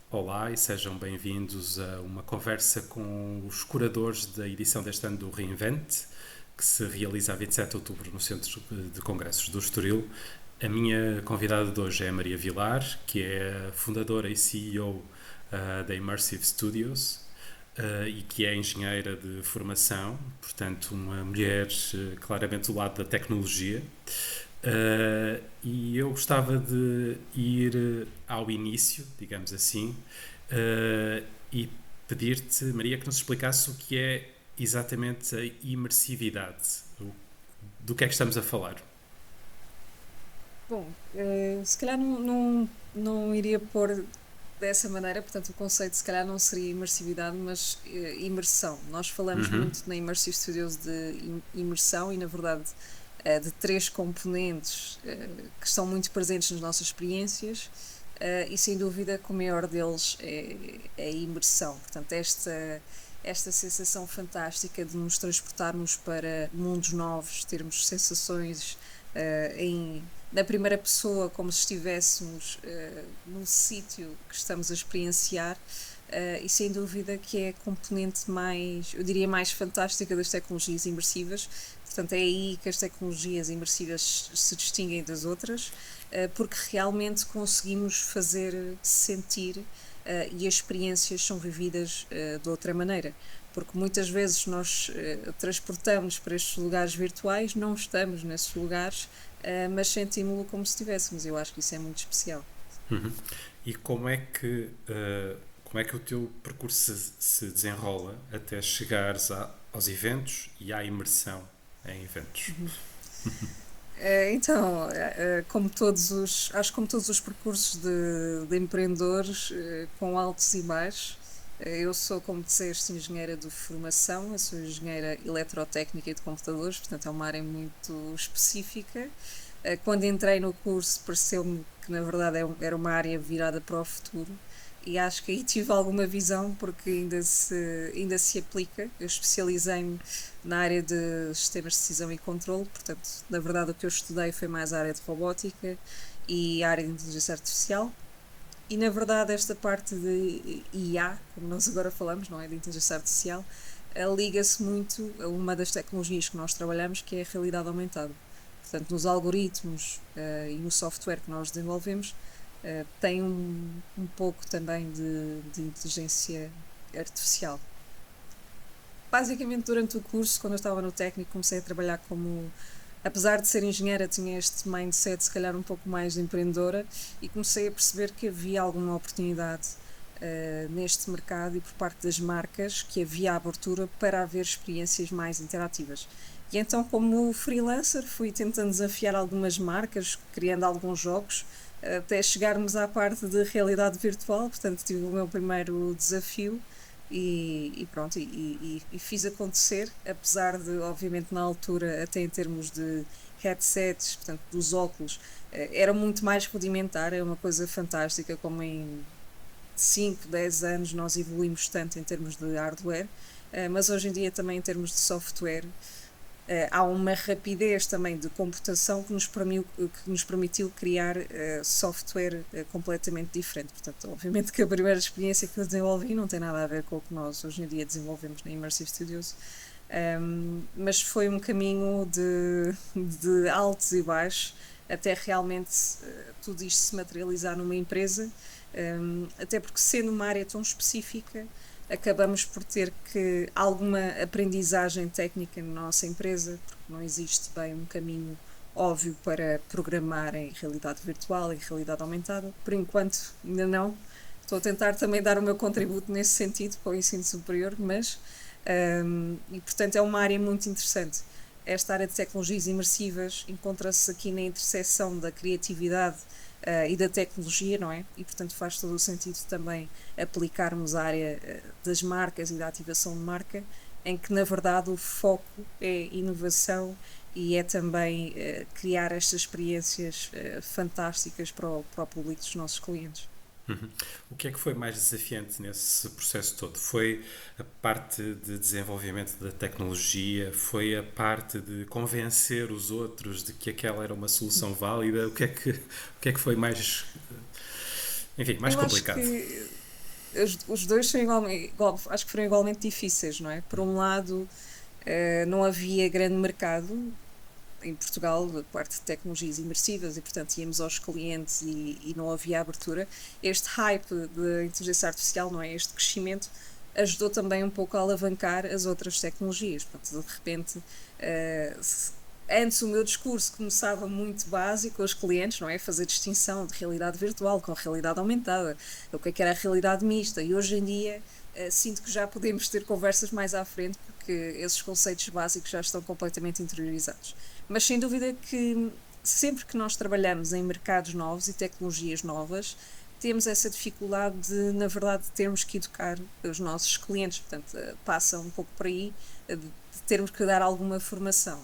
Olá e sejam bem-vindos a uma conversa com os curadores da edição deste ano do Reinvent, que se realiza a 27 de outubro no Centro de Congressos do Estoril. A minha convidada de hoje é a Maria Vilar, que é a fundadora e CEO da Immersive Studios e que é engenheira de formação, portanto, uma mulher claramente do lado da tecnologia. E eu gostava de ir ao início, digamos assim, e pedir-te, Maria, que nos explicasse o que é exatamente a imersividade. Do que é que estamos a falar? Bom, se calhar não iria pôr dessa maneira, portanto, o conceito se calhar não seria imersividade, mas imersão. Nós falamos muito na Immersive Studios de imersão e, na verdade, de três componentes que estão muito presentes nas nossas experiências, e sem dúvida que o maior deles é a imersão. Portanto, esta sensação fantástica de nos transportarmos para mundos novos, termos sensações na primeira pessoa, como se estivéssemos num sítio que estamos a experienciar, e sem dúvida que é a componente mais, eu diria, mais fantástica das tecnologias imersivas. Portanto, é aí que as tecnologias imersivas se distinguem das outras, porque realmente conseguimos fazer sentir e as experiências são vividas de outra maneira. Porque muitas vezes nós transportamos para estes lugares virtuais, não estamos nesses lugares, mas sentimos-lo como se estivéssemos. Eu acho que isso é muito especial. E como é que o teu percurso se desenrola até chegares aos eventos e à imersão em eventos? Então, acho que como todos os percursos de empreendedores, com altos e baixos. Eu sou, como disseste, engenheira de formação, eu sou engenheira eletrotécnica e de computadores, portanto é uma área muito específica. Quando entrei no curso, pareceu-me que na verdade era uma área virada para o futuro, e acho que aí tive alguma visão, porque ainda se aplica. Eu especializei-me na área de sistemas de decisão e controle, portanto, na verdade, o que eu estudei foi mais a área de robótica e a área de inteligência artificial. E na verdade, esta parte de IA, como nós agora falamos, não é? De inteligência artificial, liga-se muito a uma das tecnologias que nós trabalhamos, que é a realidade aumentada. Portanto, nos algoritmos e no software que nós desenvolvemos, tem um pouco também de inteligência artificial. Basicamente, durante o curso, quando eu estava no técnico, comecei a trabalhar como. Apesar de ser engenheira, tinha este mindset, se calhar, um pouco mais empreendedora, e comecei a perceber que havia alguma oportunidade neste mercado e por parte das marcas, que havia abertura para haver experiências mais interativas. E então, como freelancer, fui tentando desafiar algumas marcas, criando alguns jogos, até chegarmos à parte de realidade virtual. Portanto, tive o meu primeiro desafio e pronto, e fiz acontecer, apesar de, obviamente, na altura, até em termos de headsets, portanto, dos óculos, era muito mais rudimentar. É uma coisa fantástica como em 5 10 anos nós evoluímos tanto em termos de hardware, mas hoje em dia também em termos de software. Há uma rapidez também de computação que nos permitiu criar software completamente diferente. Portanto, obviamente que a primeira experiência que eu desenvolvi não tem nada a ver com o que nós hoje em dia desenvolvemos na Immersive Studios, mas foi um caminho de altos e baixos até realmente tudo isto se materializar numa empresa, até porque, sendo uma área tão específica, acabamos por ter que alguma aprendizagem técnica na nossa empresa, porque não existe bem um caminho óbvio para programar em realidade virtual e realidade aumentada. Por enquanto, ainda não. Estou a tentar também dar o meu contributo nesse sentido para o ensino superior, mas. E portanto é uma área muito interessante. Esta área de tecnologias imersivas encontra-se aqui na interseção da criatividade e da tecnologia, não é? E portanto faz todo o sentido também aplicarmos a área das marcas e da ativação de marca, em que na verdade o foco é inovação e é também criar estas experiências fantásticas para o público dos nossos clientes. O que é que foi mais desafiante nesse processo todo? Foi a parte de desenvolvimento da tecnologia? Foi a parte de convencer os outros de que aquela era uma solução válida? O que é que foi mais, enfim, mais Eu acho complicado? que os dois são acho que foram igualmente difíceis, não é? Por um lado, não havia grande mercado em Portugal, da parte de tecnologias imersivas, e portanto íamos aos clientes e não havia abertura. Este hype da inteligência artificial, não é? Este crescimento ajudou também um pouco a alavancar as outras tecnologias. Portanto, de repente, antes o meu discurso começava muito básico aos clientes, não é? Fazer distinção de realidade virtual com realidade aumentada, o que era a realidade mista, e hoje em dia sinto que já podemos ter conversas mais à frente porque esses conceitos básicos já estão completamente interiorizados. Mas sem dúvida que sempre que nós trabalhamos em mercados novos e tecnologias novas, temos essa dificuldade de, na verdade, termos que educar os nossos clientes. Portanto, passa um pouco por aí de termos que dar alguma formação.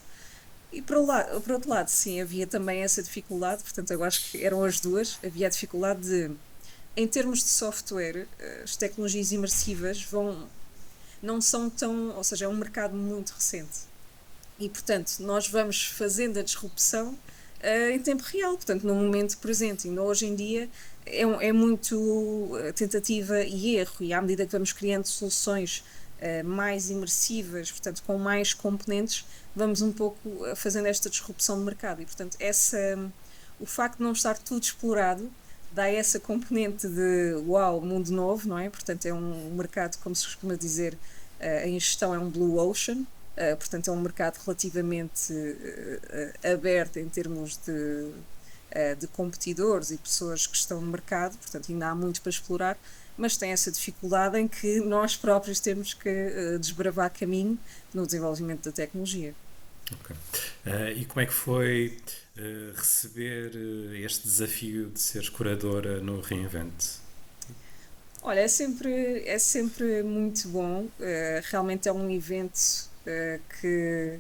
E por outro lado, sim, havia também essa dificuldade, portanto, eu acho que eram as duas. Havia a dificuldade de, em termos de software, as tecnologias imersivas não são tão, ou seja, é um mercado muito recente. E, portanto, nós vamos fazendo a disrupção em tempo real, portanto, no momento presente. Ainda hoje em dia é muito tentativa e erro, e à medida que vamos criando soluções mais imersivas, portanto, com mais componentes, vamos um pouco fazendo esta disrupção de mercado. E, portanto, o facto de não estar tudo explorado dá essa componente de uau, mundo novo, não é? Portanto, é um mercado, como se costuma dizer, em gestão é um blue ocean. Portanto, é um mercado relativamente aberto em termos de competidores e pessoas que estão no mercado, portanto, ainda há muito para explorar, mas tem essa dificuldade em que nós próprios temos que desbravar caminho no desenvolvimento da tecnologia. Ok. E como é que foi receber este desafio de seres curadora no Reinvent? Olha, é sempre muito bom, realmente é um evento que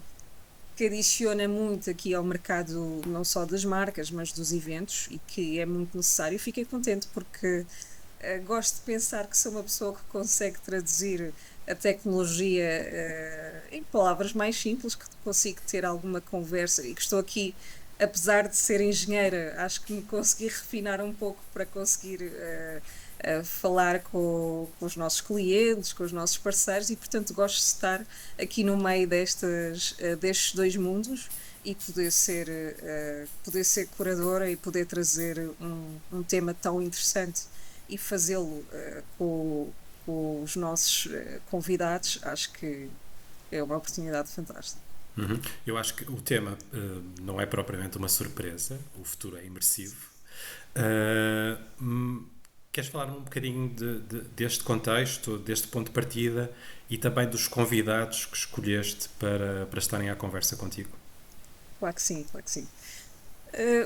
adiciona muito aqui ao mercado, não só das marcas, mas dos eventos, e que é muito necessário. Fiquei contente porque gosto de pensar que sou uma pessoa que consegue traduzir a tecnologia em palavras mais simples, que consigo ter alguma conversa e que estou aqui, apesar de ser engenheira, acho que me consegui refinar um pouco para conseguir falar com os nossos clientes, com os nossos parceiros, e portanto gosto de estar aqui no meio destes dois mundos e poder ser curadora e poder trazer um tema tão interessante e fazê-lo com os nossos convidados. Acho que é uma oportunidade fantástica. Uhum. Eu acho que o tema não é propriamente uma surpresa, o futuro é imersivo. Queres falar um bocadinho deste contexto, deste ponto de partida e também dos convidados que escolheste para estarem à conversa contigo? Claro que sim, claro que sim.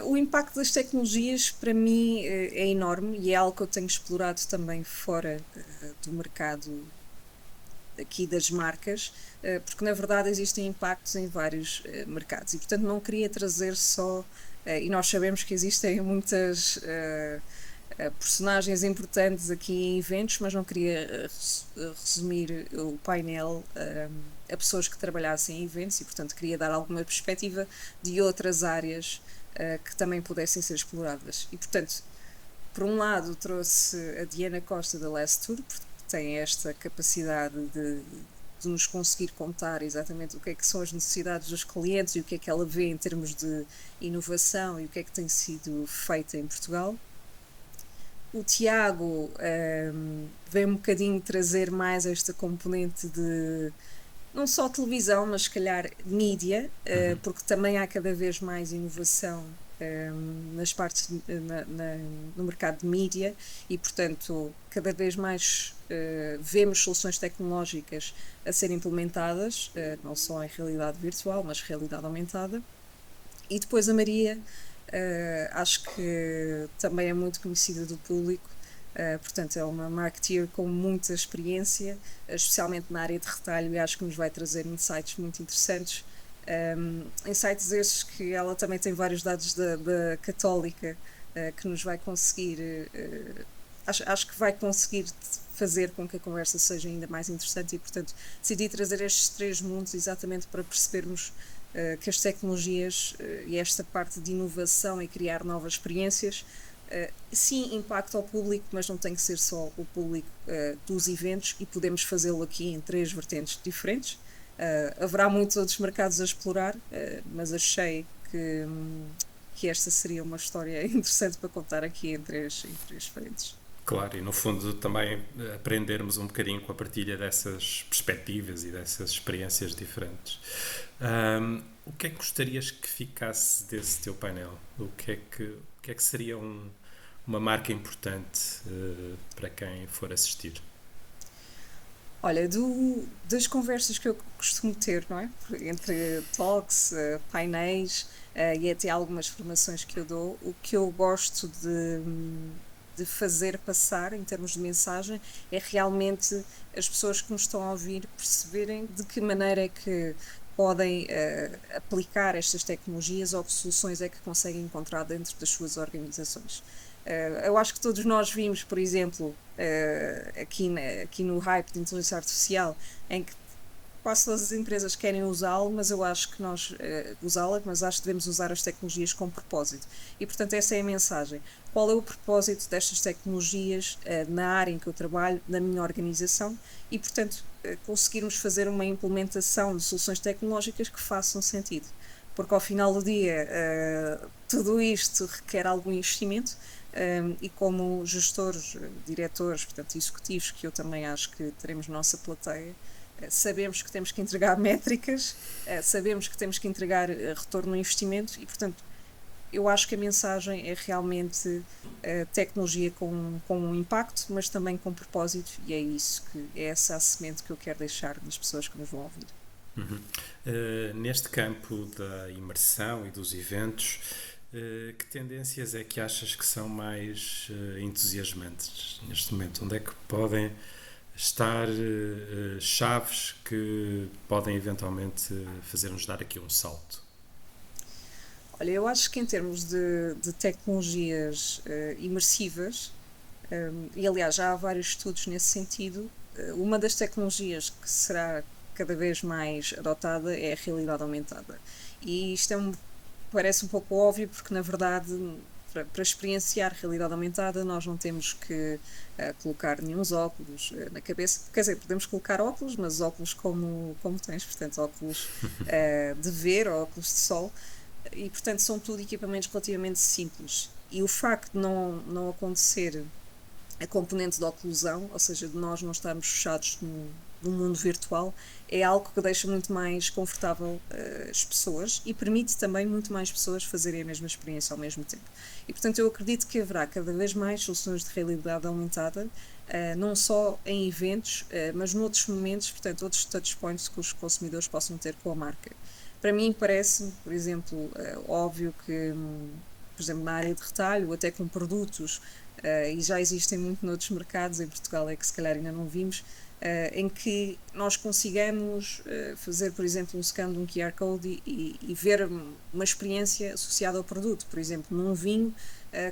O impacto das tecnologias para mim é enorme e é algo que eu tenho explorado também fora do mercado aqui das marcas, porque na verdade existem impactos em vários mercados e portanto não queria trazer só, e nós sabemos que existem muitas personagens importantes aqui em eventos, mas não queria resumir o painel a pessoas que trabalhassem em eventos e portanto queria dar alguma perspectiva de outras áreas que também pudessem ser exploradas. E portanto, por um lado trouxe a Diana Costa da Last Tour, porque tem esta capacidade de nos conseguir contar exatamente o que é que são as necessidades dos clientes e o que é que ela vê em termos de inovação e o que é que tem sido feito em Portugal. O Tiago veio um bocadinho trazer mais esta componente de não só televisão, mas se calhar mídia, porque também há cada vez mais inovação nas partes no mercado de mídia e portanto cada vez mais vemos soluções tecnológicas a serem implementadas, não só em realidade virtual, mas realidade aumentada. E depois a Maria, acho que também é muito conhecida do público, portanto é uma marketeer com muita experiência, especialmente na área de retalho, e acho que nos vai trazer insights muito interessantes. Insights estes que ela também tem vários dados da Católica que nos vai conseguir, acho que vai conseguir fazer com que a conversa seja ainda mais interessante e portanto decidi trazer estes três mundos exatamente para percebermos que as tecnologias e esta parte de inovação e criar novas experiências Sim, impacto ao público, mas não tem que ser só o público dos eventos, e podemos fazê-lo aqui em três vertentes diferentes. Haverá muitos outros mercados a explorar, mas achei que esta seria uma história interessante para contar aqui em três frentes. Claro, e no fundo também aprendermos um bocadinho com a partilha dessas perspectivas e dessas experiências diferentes. O que é que gostarias que ficasse desse teu painel? O que é que seria uma marca importante para quem for assistir? Olha, das conversas que eu costumo ter, não é? Entre talks, painéis, e até algumas formações que eu dou, o que eu gosto de fazer passar em termos de mensagem é realmente as pessoas que nos estão a ouvir perceberem de que maneira é que podem aplicar estas tecnologias, ou que soluções é que conseguem encontrar dentro das suas organizações. Eu acho que todos nós vimos, por exemplo, aqui no hype de inteligência artificial, em que quase todas as empresas querem usá-lo, mas eu acho que nós usá-la, mas acho que devemos usar as tecnologias com propósito. E portanto essa é a mensagem. Qual é o propósito destas tecnologias na área em que eu trabalho, na minha organização, e portanto conseguirmos fazer uma implementação de soluções tecnológicas que façam sentido. Porque ao final do dia tudo isto requer algum investimento, e como gestores, diretores, portanto executivos, que eu também acho que teremos na nossa plateia, sabemos que temos que entregar métricas, sabemos que temos que entregar retorno no investimento, e portanto eu acho que a mensagem é realmente tecnologia com um impacto, mas também com propósito, e é isso, que é essa a semente que eu quero deixar nas pessoas que nos vão ouvir. Uhum. Neste campo da imersão e dos eventos, que tendências é que achas que são mais entusiasmantes neste momento? Onde é que podem estar chaves que podem eventualmente fazer-nos dar aqui um salto? Olha, eu acho que em termos de tecnologias imersivas, e aliás já há vários estudos nesse sentido, uma das tecnologias que será cada vez mais adotada é a realidade aumentada. E isto parece um pouco óbvio, porque na verdade para experienciar realidade aumentada nós não temos que colocar nenhum óculos na cabeça, quer dizer, podemos colocar óculos, mas óculos como tens, portanto óculos de ver, óculos de sol, e portanto são tudo equipamentos relativamente simples, e o facto de não acontecer a componente da oclusão, ou seja, de nós não estarmos fechados num mundo virtual, é algo que deixa muito mais confortável as pessoas, e permite também muito mais pessoas fazerem a mesma experiência ao mesmo tempo. E portanto eu acredito que haverá cada vez mais soluções de realidade aumentada, não só em eventos, mas noutros momentos, portanto outros touchpoints que os consumidores possam ter com a marca. Para mim parece-me, por exemplo, óbvio que, por exemplo, na área de retalho, até com produtos, e já existem muito noutros mercados, em Portugal é que se calhar ainda não vimos, em que nós consigamos fazer, por exemplo, um scan de um QR Code e ver uma experiência associada ao produto. Por exemplo, num vinho,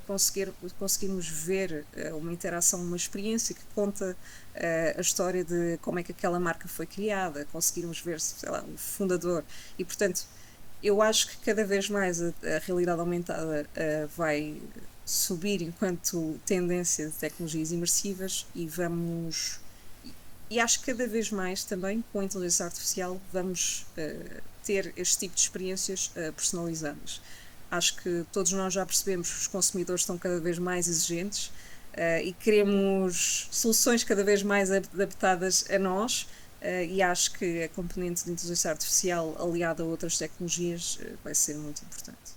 conseguirmos ver uma interação, uma experiência que conta a história de como é que aquela marca foi criada, conseguirmos ver, sei lá, o fundador. E portanto eu acho que cada vez mais a realidade aumentada vai subir enquanto tendência de tecnologias imersivas, e acho que cada vez mais também com a inteligência artificial vamos ter este tipo de experiências personalizadas. Acho que todos nós já percebemos que os consumidores estão cada vez mais exigentes, e queremos soluções cada vez mais adaptadas a nós, e acho que a componente de inteligência artificial aliada a outras tecnologias vai ser muito importante.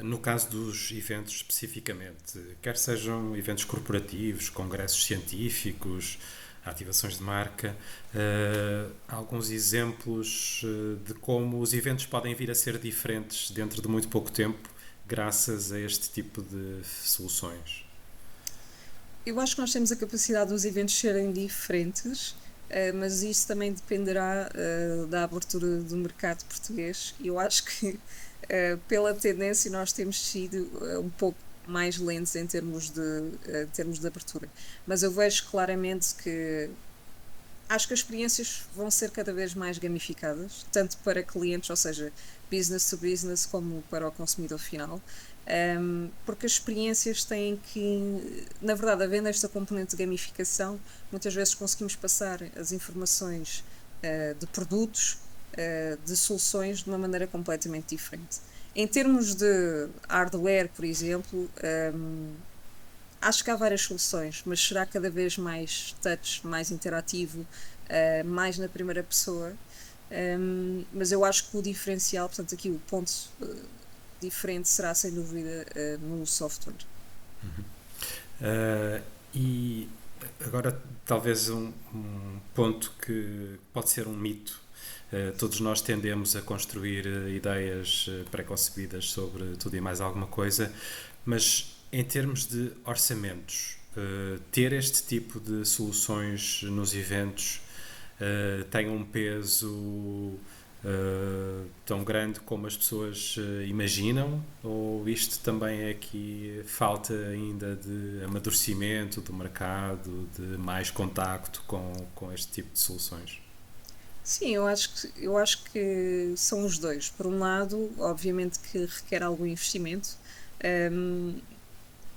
No caso dos eventos especificamente, quer sejam eventos corporativos, congressos científicos, ativações de marca, alguns exemplos de como os eventos podem vir a ser diferentes dentro de muito pouco tempo, graças a este tipo de soluções. Eu acho que nós temos a capacidade dos eventos serem diferentes, mas isso também dependerá da abertura do mercado português. Eu acho que, pela tendência, nós temos sido um pouco mais lentos em termos de abertura. Mas eu vejo claramente que acho que as experiências vão ser cada vez mais gamificadas, tanto para clientes, ou seja, business to business, como para o consumidor final. porque as experiências têm que, na verdade, havendo esta componente de gamificação, muitas vezes conseguimos passar as informações de produtos, de soluções, de uma maneira completamente diferente. Em termos de hardware, por exemplo, acho que há várias soluções, mas será cada vez mais touch, mais interativo, mais na primeira pessoa. Mas eu acho que o diferencial, portanto, aqui o ponto diferente será sem dúvida no software. E agora, talvez um ponto que pode ser um mito. Todos nós tendemos a construir ideias pré-concebidas sobre tudo e mais alguma coisa, mas em termos de orçamentos, ter este tipo de soluções nos eventos tem um peso tão grande como as pessoas imaginam? Ou isto também é que falta ainda de amadurecimento do mercado, de mais contacto com este tipo de soluções? Sim, eu acho que são os dois. Por um lado, obviamente que requer algum investimento, hum,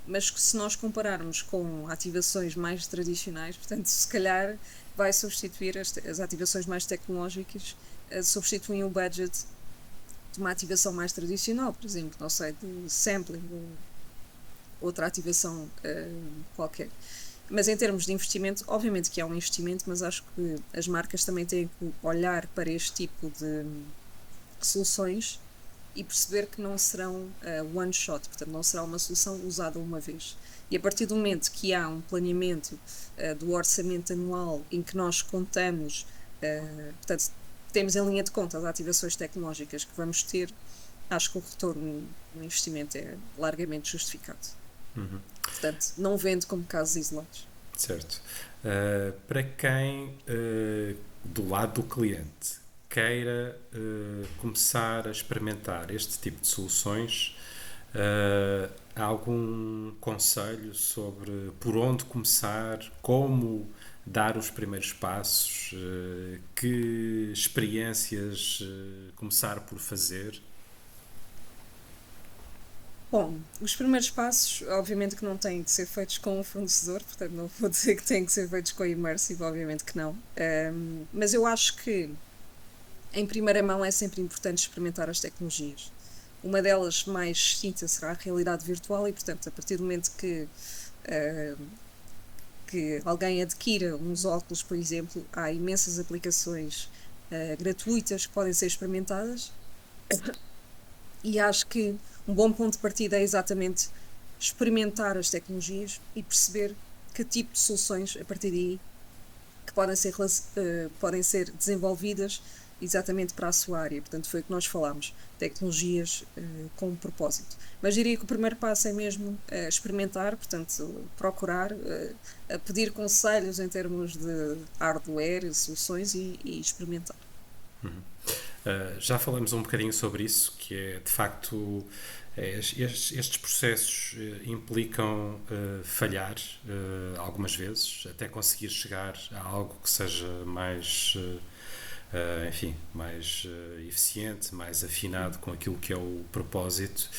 mas que se nós compararmos com ativações mais tradicionais, portanto, se calhar vai substituir as ativações mais tecnológicas, substituem o budget de uma ativação mais tradicional, por exemplo, não sei, de sampling ou outra ativação qualquer. Mas em termos de investimento, obviamente que há um investimento, mas acho que as marcas também têm que olhar para este tipo de soluções e perceber que não serão one shot, portanto, não será uma solução usada uma vez. E a partir do momento que há um planeamento do orçamento anual em que nós contamos, portanto, temos em linha de conta as ativações tecnológicas que vamos ter, acho que o retorno no investimento é largamente justificado. Uhum. Portanto, não vendo como casos isolados. Certo. Para quem, do lado do cliente, queira começar a experimentar este tipo de soluções, há algum conselho sobre por onde começar, como dar os primeiros passos, que experiências começar por fazer? Bom, os primeiros passos, obviamente que não têm que ser feitos com o fornecedor, portanto não vou dizer que têm que ser feitos com a Immersive, obviamente que não. Mas eu acho que, em primeira mão, é sempre importante experimentar as tecnologias. Uma delas mais distinta será a realidade virtual e, portanto, a partir do momento que alguém adquira uns óculos, por exemplo, há imensas aplicações gratuitas que podem ser experimentadas e acho que um bom ponto de partida é exatamente experimentar as tecnologias e perceber que tipo de soluções a partir daí que podem ser desenvolvidas exatamente para a sua área. Portanto, foi o que nós falámos, tecnologias com um propósito. Mas diria que o primeiro passo é mesmo experimentar, portanto, procurar, pedir conselhos em termos de hardware, soluções e experimentar. Já falamos um bocadinho sobre isso, que é de facto estes processos implicam falhar algumas vezes, até conseguir chegar a algo que seja mais, enfim, mais eficiente, mais afinado com aquilo que é o propósito.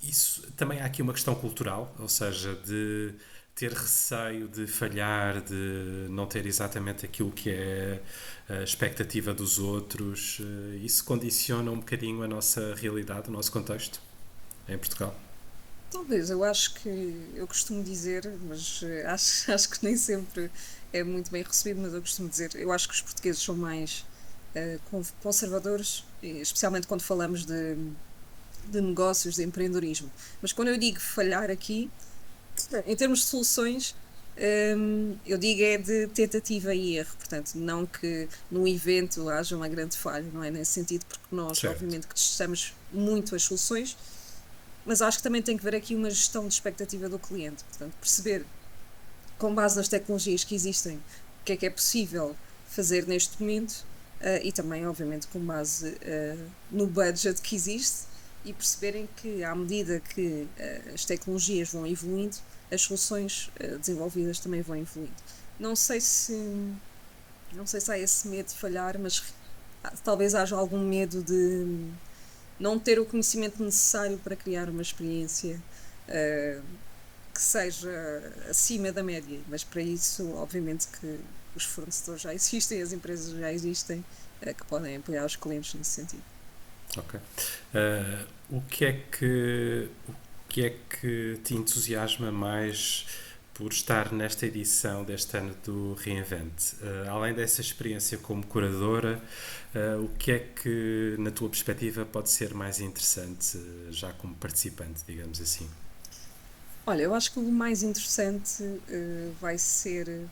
Isso também há aqui uma questão cultural, ou seja, de ter receio de falhar, de não ter exatamente aquilo que é a expectativa dos outros. Isso condiciona um bocadinho a nossa realidade, o nosso contexto em Portugal. Talvez, eu acho que eu costumo dizer, mas acho que nem sempre é muito bem recebido, mas eu costumo dizer, eu acho que os portugueses são mais conservadores, especialmente quando falamos de negócios, de empreendedorismo. Mas quando eu digo falhar aqui, em termos de soluções, eu digo é de tentativa e erro, portanto, não que no evento haja uma grande falha, não é nesse sentido, porque nós, Certo. obviamente, que testamos muito as soluções, mas acho que também tem que ver aqui uma gestão de expectativa do cliente, portanto, perceber com base nas tecnologias que existem o que é possível fazer neste momento e também, obviamente, com base no budget que existe e perceberem que, à medida que as tecnologias vão evoluindo, as soluções desenvolvidas também vão evoluindo. Não sei se, não sei se há esse medo de falhar, mas talvez haja algum medo de, não ter o conhecimento necessário para criar uma experiência que seja acima da média, mas para isso, obviamente, que os fornecedores já existem, as empresas já existem, que podem apoiar os clientes nesse sentido. Ok. O que é que te entusiasma mais por estar nesta edição deste ano do Reinvent? Além dessa experiência como curadora, o que é que, na tua perspectiva, pode ser mais interessante já como participante, digamos assim? Olha, eu acho que o mais interessante vai ser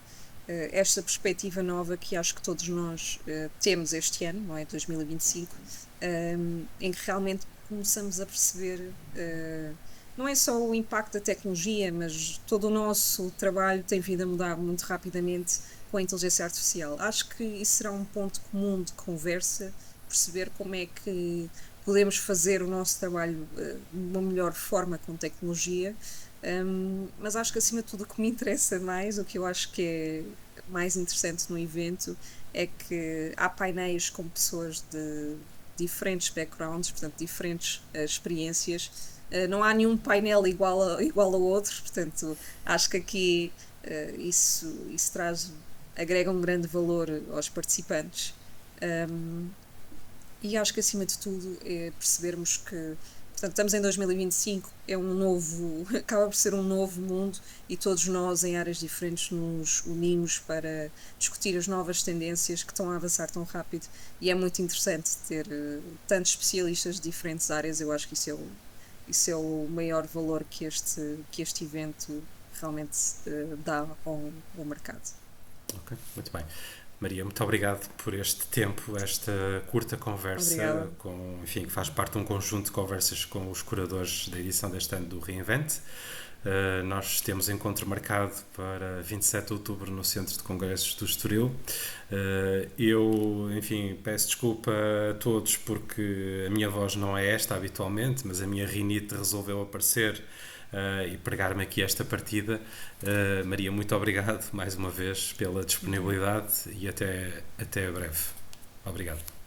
esta perspectiva nova que acho que todos nós temos este ano, não é? 2025, em que realmente começamos a perceber não é só o impacto da tecnologia, mas todo o nosso trabalho tem vindo a mudar muito rapidamente com a inteligência artificial. Acho que isso será um ponto comum de conversa, perceber como é que podemos fazer o nosso trabalho de uma melhor forma com tecnologia. Mas acho que acima de tudo o que me interessa mais, o que eu acho que é mais interessante no evento, é que há painéis com pessoas de diferentes backgrounds, portanto, diferentes experiências. Não há nenhum painel igual ao outro, portanto, acho que aqui isso traz, agrega um grande valor aos participantes. Um, e acho que acima de tudo é percebermos que, portanto, estamos em 2025, é um novo, acaba por ser um novo mundo e todos nós em áreas diferentes nos unimos para discutir as novas tendências que estão a avançar tão rápido e é muito interessante ter tantos especialistas de diferentes áreas. Eu acho que isso é o maior valor que este evento realmente dá ao mercado. Ok, muito bem. Maria, muito obrigado por este tempo, esta curta conversa, Obrigada. enfim, que faz parte de um conjunto de conversas com os curadores da edição deste ano do Reinvent. Nós temos encontro marcado para 27 de outubro no Centro de Congressos do Estoril. Enfim, peço desculpa a todos porque a minha voz não é esta habitualmente, mas a minha rinite resolveu aparecer e pregar-me aqui esta partida. Maria, muito obrigado mais uma vez pela disponibilidade e até breve. Obrigado.